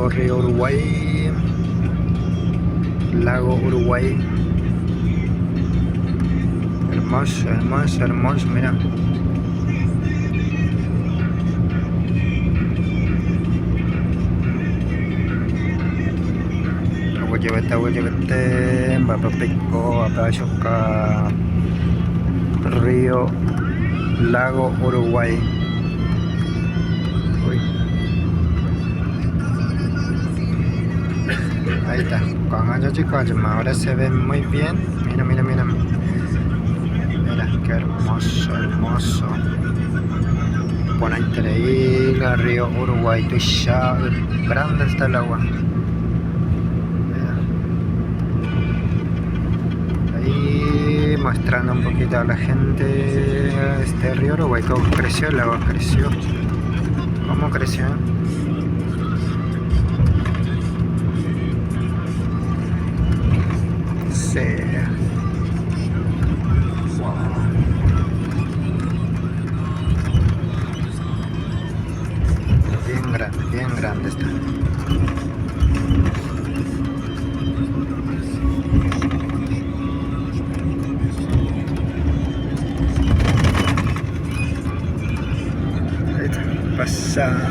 río Uruguay, lago Uruguay. Hermoso, hermoso, hermoso, mira. Agua llevete, Baba Pico, Apayuca, río, lago Uruguay. Uy. Ahí está, con años chicos, ahora se ve muy bien. Mira, mira, mira. Mira, qué hermoso, hermoso. Buena increíble, río Uruguay, ya grande está el agua. Mira. Ahí mostrando un poquito a la gente este río Uruguay, cómo creció, el agua creció. ¿Cómo creció? Sí. Bien grande está. Ahí está, pasa.